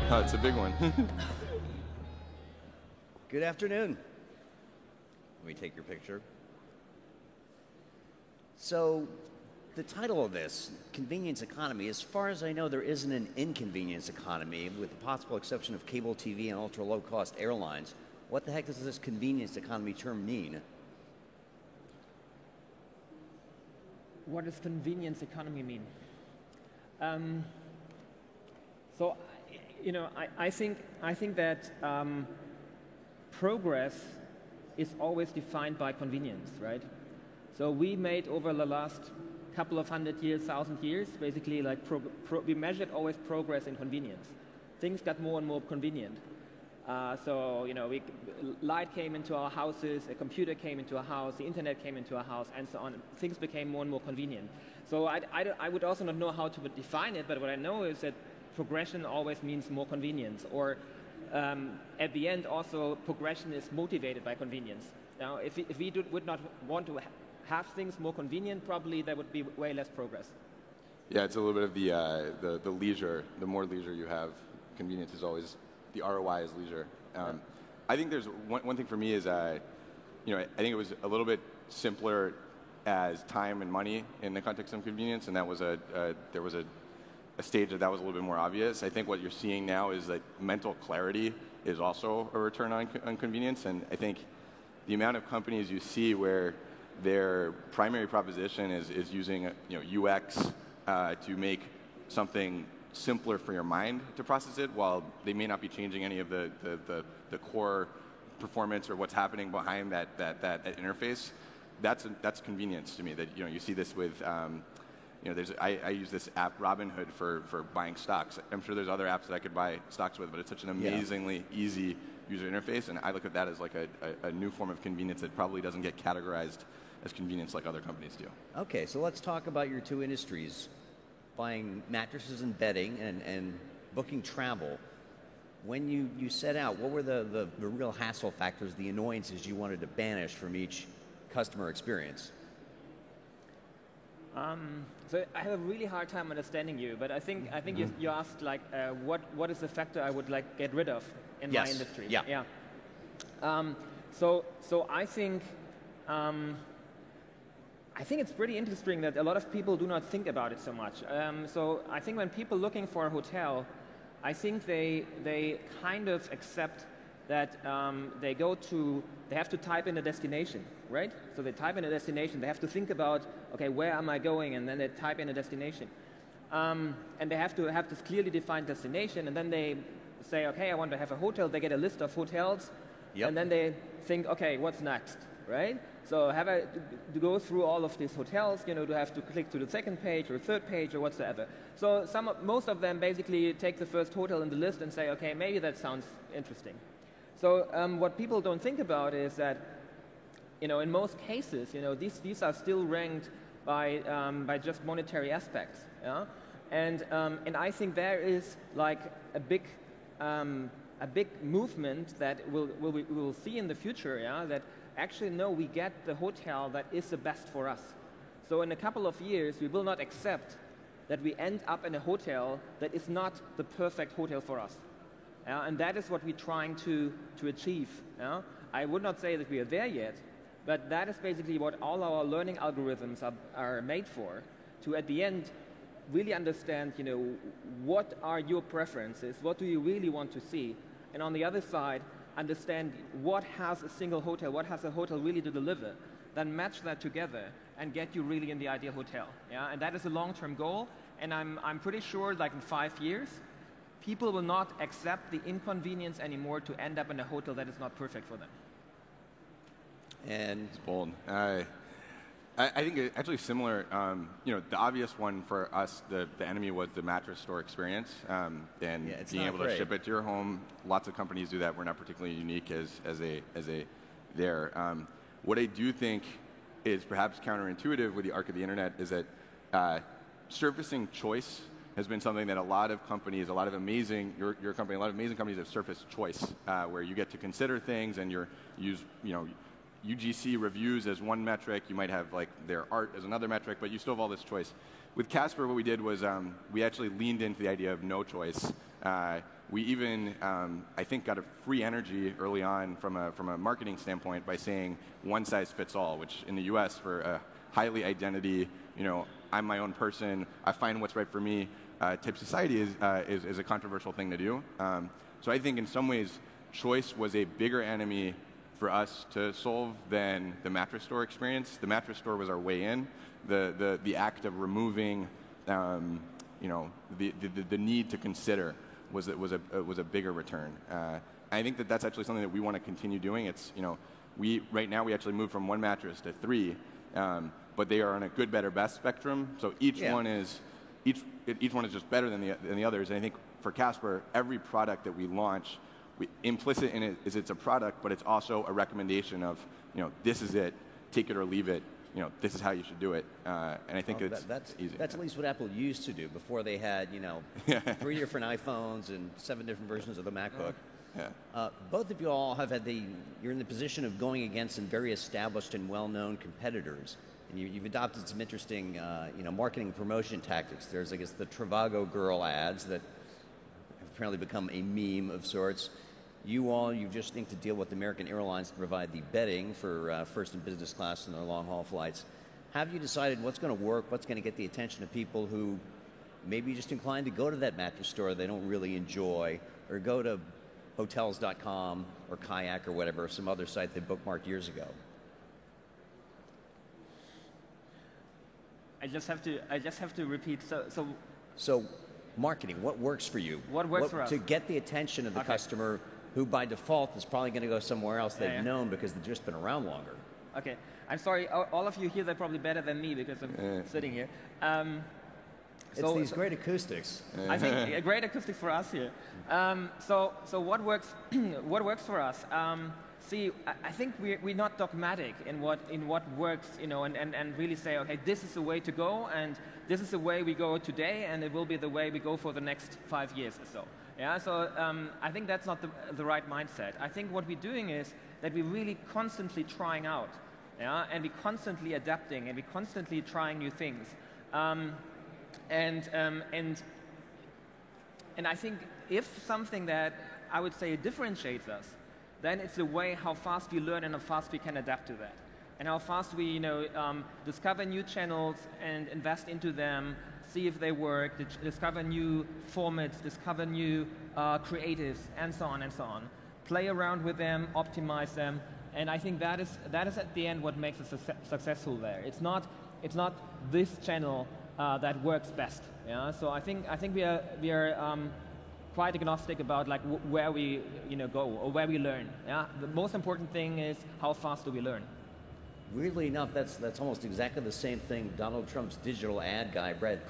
Oh, it's a big one. Good afternoon. Let me take your picture. So, the title of this, Convenience Economy, as far as I know, there isn't an inconvenience economy, with the possible exception of cable TV and ultra-low-cost airlines. What the heck does this convenience economy term mean? What does convenience economy mean? I think that progress is always defined by convenience, right? So we made over the last couple of 100 years, 1,000 years, basically like we measured always progress in convenience. Things got more and more convenient. Light came into our houses, a computer came into our house, the internet came into our house, and so on. Things became more and more convenient. So I would also not know how to define it, but what I know is that progression always means more convenience, or at the end also progression is motivated by convenience. Now, if we would not want to have things more convenient, probably there would be way less progress. Yeah, it's a little bit of the leisure. The more leisure you have, convenience is always, the ROI is leisure. I think there's one thing for me is, I think it was a little bit simpler as time and money in the context of convenience, and that was there was a stage that was a little bit more obvious. I think what you're seeing now is that mental clarity is also a return on convenience, and I think the amount of companies you see where their primary proposition is using UX to make something simpler for your mind to process it, while they may not be changing any of the core performance or what's happening behind that interface. That's convenience to me. That you see this with I use this app Robinhood for buying stocks. I'm sure there's other apps that I could buy stocks with, but it's such an amazingly easy user interface, and I look at that as like a new form of convenience that probably doesn't get categorized as convenience like other companies do. Okay, so let's talk about your two industries, buying mattresses and bedding and booking travel. When you set out, what were the real hassle factors, the annoyances you wanted to banish from each customer experience? So I have a really hard time understanding you, but I think you asked like what is the factor I would like get rid of in my industry? Yeah. So I think it's pretty interesting that a lot of people do not think about it so much. So I think when people looking for a hotel, I think they kind of accept that they have to type in a destination, right? So they type in a destination, they have to think about, okay, where am I going? And then they type in a destination. And they have to have this clearly defined destination, and then they say, okay, I want to have a hotel. They get a list of hotels, and then they think, okay, what's next, right? So to go through all of these hotels, do I have to click to the second page or third page or whatsoever. So most of them basically take the first hotel in the list and say, okay, maybe that sounds interesting. So what people don't think about is that, in most cases, these are still ranked by just monetary aspects, yeah? And I think there is like a big movement that we will see in the future, yeah, that actually, no, we get the hotel that is the best for us. So in a couple of years, we will not accept that we end up in a hotel that is not the perfect hotel for us. And that is what we're trying to achieve. I would not say that we are there yet, but that is basically what all our learning algorithms are made for, to at the end really understand, what are your preferences, what do you really want to see, and on the other side, understand what has a single hotel, what has a hotel really to deliver, then match that together and get you really in the ideal hotel. Yeah? And that is a long-term goal, and I'm pretty sure like in 5 years, people will not accept the inconvenience anymore to end up in a hotel that is not perfect for them. And it's bold. I think it's actually similar. The obvious one for us, the enemy was the mattress store experience, and being able to ship it to your home. Lots of companies do that. We're not particularly unique as a there. What I do think is perhaps counterintuitive with the arc of the internet is that surfacing choice has been something that a lot of companies, your company, a lot of amazing companies have surfaced choice, where you get to consider things and use UGC reviews as one metric. You might have like their art as another metric, but you still have all this choice. With Casper, what we did was we actually leaned into the idea of no choice. we even, I think, got a free energy early on from a marketing standpoint by saying one size fits all, which in the U.S. for a highly identity, I'm my own person, I find what's right for me type society is a controversial thing to do. So I think in some ways, choice was a bigger enemy for us to solve than the mattress store experience. The mattress store was our way in. The act of removing, the need to consider was a bigger return. I think that's actually something that we want to continue doing. It's right now we actually moved from one mattress to 3, but they are on a good, better, best spectrum. So each one is just better than the others. And I think for Casper, every product that we launch, implicit in it is it's a product, but it's also a recommendation of this is it, take it or leave it. This is how you should do it, and I think that's easy. That's at least what Apple used to do before they had 3 different iPhones and 7 different versions of the MacBook. Yeah. Both of you all have you're in the position of going against some very established and well-known competitors, and you've adopted some interesting marketing promotion tactics. There's, I guess, the Trivago girl ads that have apparently become a meme of sorts. You just think to deal with American Airlines to provide the bedding for first and business class in their long-haul flights. Have you decided what's going to work, what's going to get the attention of people who may be just inclined to go to that mattress store they don't really enjoy, or go to Hotels.com or Kayak or whatever, some other site they bookmarked years ago? I just have to repeat. So marketing, what works for you? What works for us? To get the attention of the customer, who by default is probably going to go somewhere else they've known because they've just been around longer. Okay, I'm sorry, all of you here, they're probably better than me because I'm sitting here. It's these great acoustics. I think great acoustics for us here. So what works? What works for us? See, I think we're not dogmatic in what works, and really say, okay, this is the way to go, and this is the way we go today, and it will be the way we go for the next 5 years or so. Yeah, so I think that's not the right mindset. I think what we're doing is that we're really constantly trying out, and we're constantly adapting, and we're constantly trying new things. And I think if something that I would say differentiates us, then it's the way how fast we learn and how fast we can adapt to that, and how fast we discover new channels and invest into them, see if they work, discover new formats, discover new creatives, and so on and so on. Play around with them, optimize them, and I think that is at the end what makes us successful there. It's not this channel that works best. Yeah. So I think we are quite agnostic about where we go or where we learn. Yeah. The most important thing is how fast do we learn. Weirdly enough, that's almost exactly the same thing Donald Trump's digital ad guy, Brad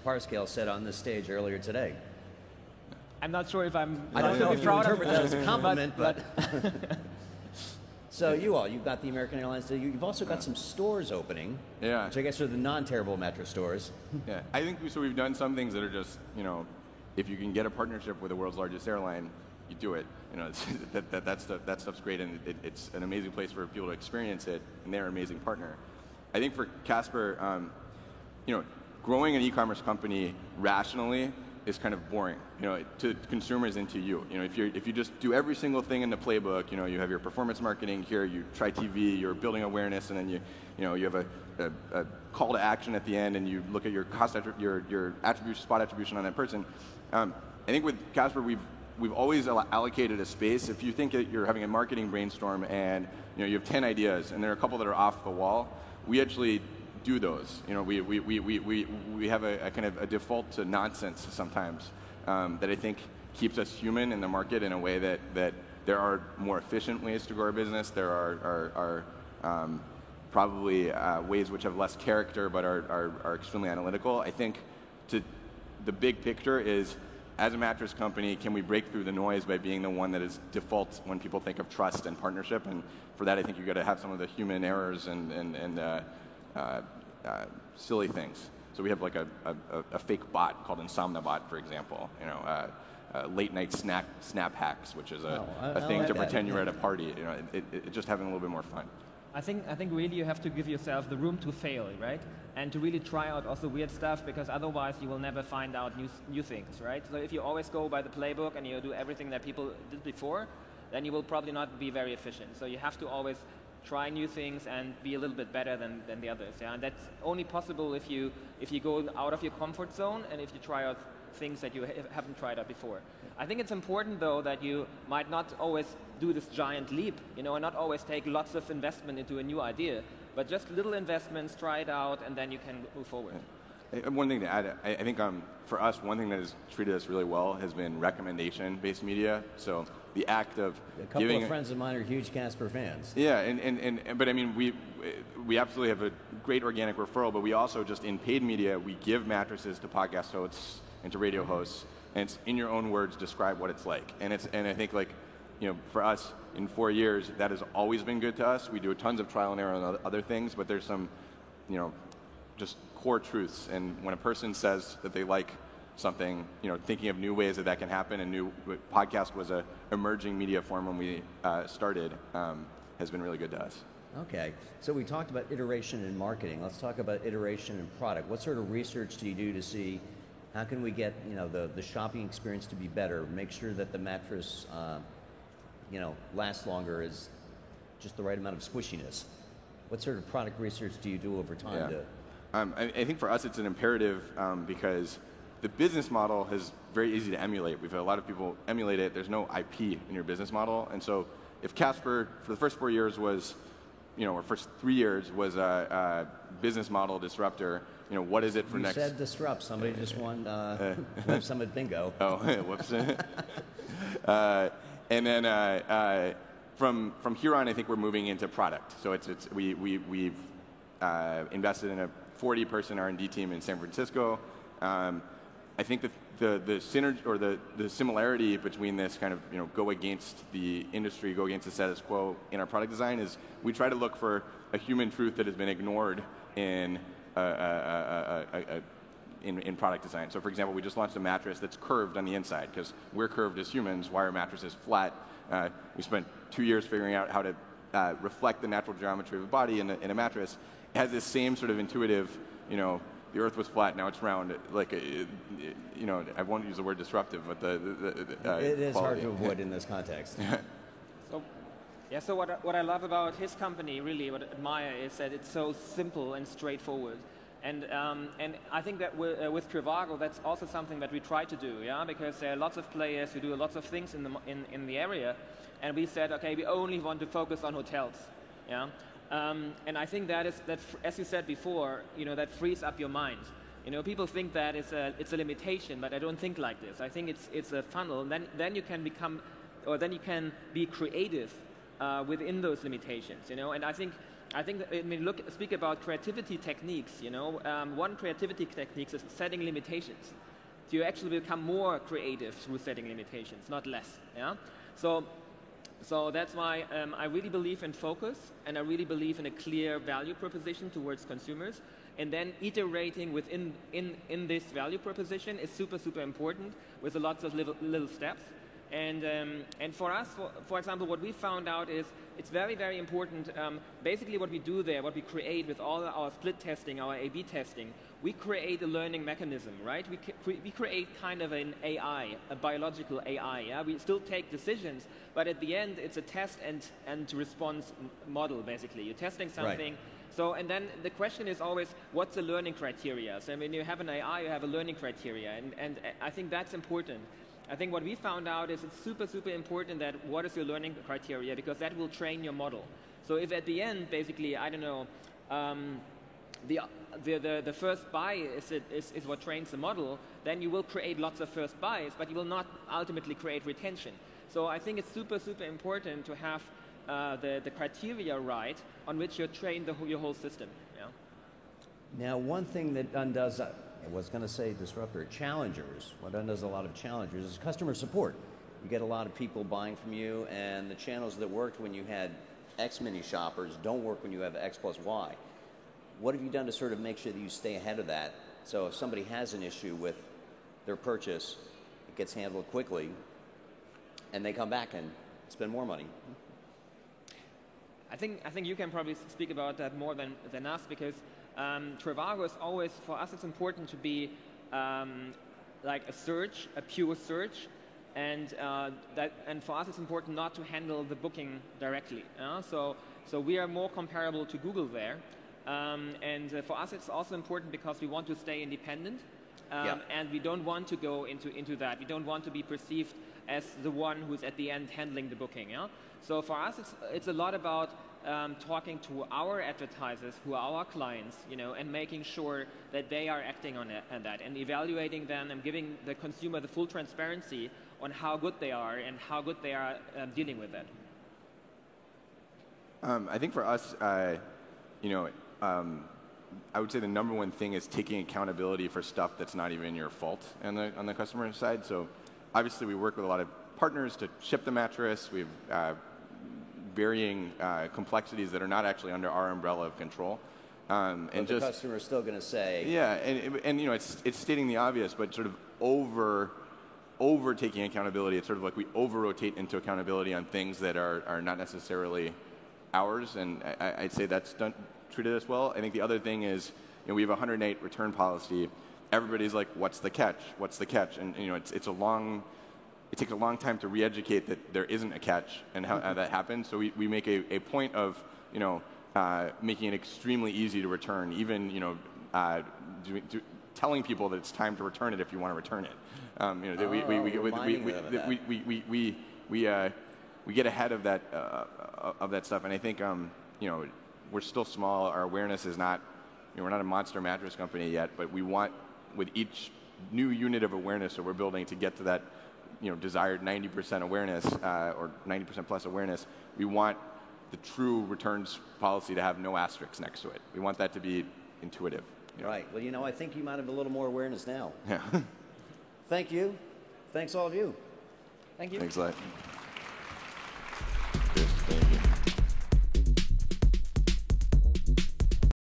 Parscale, said on this stage earlier today. I'm not sure if I'm I don't know if you interpret that as a compliment, but So you've got the American Airlines deal. You've also got some stores opening, which I guess are the non-terrible mattress stores. Yeah, I think we've done some things that are just, if you can get a partnership with the world's largest airline, you do it. That stuff's great, and it's an amazing place for people to experience it, and they're an amazing partner. I think for Casper, growing an e-commerce company rationally is kind of boring, to consumers and to you. If you just do every single thing in the playbook, you have your performance marketing here, you try TV, you're building awareness, and then you have a call to action at the end, and you look at your your attribution, spot attribution on that person. I think with Casper, we've always allocated a space. If you think that you're having a marketing brainstorm and you have 10 ideas and there are a couple that are off the wall, we actually do those. We have a kind of a default to nonsense sometimes that I think keeps us human in the market in a way that there are more efficient ways to grow our business. There are probably ways which have less character but are extremely analytical. I think the big picture is, as a mattress company, can we break through the noise by being the one that is default when people think of trust and partnership? And for that, I think you've got to have some of the human errors and silly things. So we have like a fake bot called Insomnabot, for example. Late night snap hacks, which is a thing like to that. pretend you're at a party. It just having a little bit more fun. I think really you have to give yourself the room to fail, right? And to really try out also weird stuff, because otherwise you will never find out new things, right? So if you always go by the playbook and you do everything that people did before, then you will probably not be very efficient. So you have to always try new things and be a little bit better than the others. Yeah? And that's only possible if you go out of your comfort zone and if you try out things that you haven't tried out before. I think it's important though that you might not always do this giant leap, and not always take lots of investment into a new idea, but just little investments, try it out, and then you can move forward. One thing to add, I think for us, one thing that has treated us really well has been recommendation-based media. So the act of a couple of friends of mine are huge Casper fans. Yeah, but I mean, we absolutely have a great organic referral, but we also just in paid media, we give mattresses to podcast hosts and to radio hosts, and it's in your own words, describe what it's like. And I think for us, in 4 years, that has always been good to us. We do tons of trial and error on other things, but there's some, just core truths. And when a person says that they like something, thinking of new ways that can happen, and podcast was a emerging media form when we started, has been really good to us. Okay, so we talked about iteration in marketing. Let's talk about iteration in product. What sort of research do you do to see how can we get the shopping experience to be better? Make sure that the mattress lasts longer, is just the right amount of squishiness. What sort of product research do you do over time? I think for us it's an imperative because the business model is very easy to emulate. We've had a lot of people emulate it. There's no IP in your business model. And so if Casper, for the first 4 years was, or first 3 years was a business model disruptor, what is it for next? You said disrupt. Somebody just won Web Summit bingo. Oh, whoops. And then from here on, I think we're moving into product. So we've invested in a 40-person R&D team in San Francisco. I think that the synergy or the similarity between this kind of go against the industry, go against the status quo in our product design is we try to look for a human truth that has been ignored in product design. So for example, we just launched a mattress that's curved on the inside because we're curved as humans. Why are mattresses flat? We spent 2 years figuring out how to reflect the natural geometry of the body in a mattress. It has this same sort of intuitive, the earth was flat, now it's round. I won't use the word disruptive, but it is hard to avoid in this context. So what I love about his company, really, what I admire, is that it's so simple and straightforward. And I think that with Trivago, that's also something that we try to do, because there are lots of players who do lots of things in the area, and we said, okay, we only want to focus on hotels, and I think that as you said before, that frees up your mind. People think that it's a limitation, but I don't think like this. I think it's a funnel. Then you can become, or then you can be creative within those limitations. And I think speak about creativity techniques. One creativity technique is setting limitations. So you actually become more creative through setting limitations, not less. So that's why I really believe in focus, and I really believe in a clear value proposition towards consumers. And then iterating within this value proposition is super, super important with lots of little steps. And for us, for example, what we found out is it's very, very important. Basically what we do there, what we create with all our split testing, our A/B testing, we create a learning mechanism, right? We create kind of an AI, a biological AI. We still take decisions, but at the end, it's a test and response model, basically. You're testing something. Right. So, and then the question is always, what's the learning criteria? So when you have an AI, you have a learning criteria, and I think that's important. I think what we found out is it's super, super important that what is your learning criteria, because that will train your model. So if at the end, basically, I don't know, the first buy is what trains the model, then you will create lots of first buys, but you will not ultimately create retention. So I think it's super, super important to have the criteria right on which you train your whole system. Now, one thing that undoes, I was going to say disruptor, challengers. What undoes a lot of challengers is customer support. You get a lot of people buying from you, and the channels that worked when you had X many shoppers don't work when you have X plus Y. What have you done to sort of make sure that you stay ahead of that? So if somebody has an issue with their purchase, it gets handled quickly, and they come back and spend more money. I think you can probably speak about that more than us, because Trivago is always, for us, it's important to be like a search, a pure search, and for us it's important not to handle the booking directly. So we are more comparable to Google there, and for us it's also important because we want to stay independent, and we don't want to go into that. We don't want to be perceived as the one who's at the end handling the booking. So for us it's a lot about talking to our advertisers, who are our clients, and making sure that they are acting on that and evaluating them and giving the consumer the full transparency on how good they are and how good they are dealing with it. I think for us, I would say the number one thing is taking accountability for stuff that's not even your fault on the customer side. So obviously we work with a lot of partners to ship the mattress. We have varying complexities that are not actually under our umbrella of control. But the customer is still going to say... Yeah, and it's stating the obvious, but sort of over taking accountability. It's sort of like we over-rotate into accountability on things that are not necessarily ours, and I'd say that's treated us well. I think the other thing is, we have a 108 return policy. Everybody's like, what's the catch? What's the catch? And it takes a long time to re-educate that there isn't a catch and how that happens. So we make a point of making it extremely easy to return, even telling people that it's time to return it if you want to return it. We get ahead of that stuff, and I think we're still small. Our awareness is not, we're not a monster mattress company yet, but we want, with each new unit of awareness that we're building, to get to that desired 90% awareness or 90% plus awareness. We want the true returns policy to have no asterisks next to it. We want that to be intuitive. Right. Well, I think you might have a little more awareness now. Yeah. Thank you. Thanks all of you. Thank you. Thanks a lot.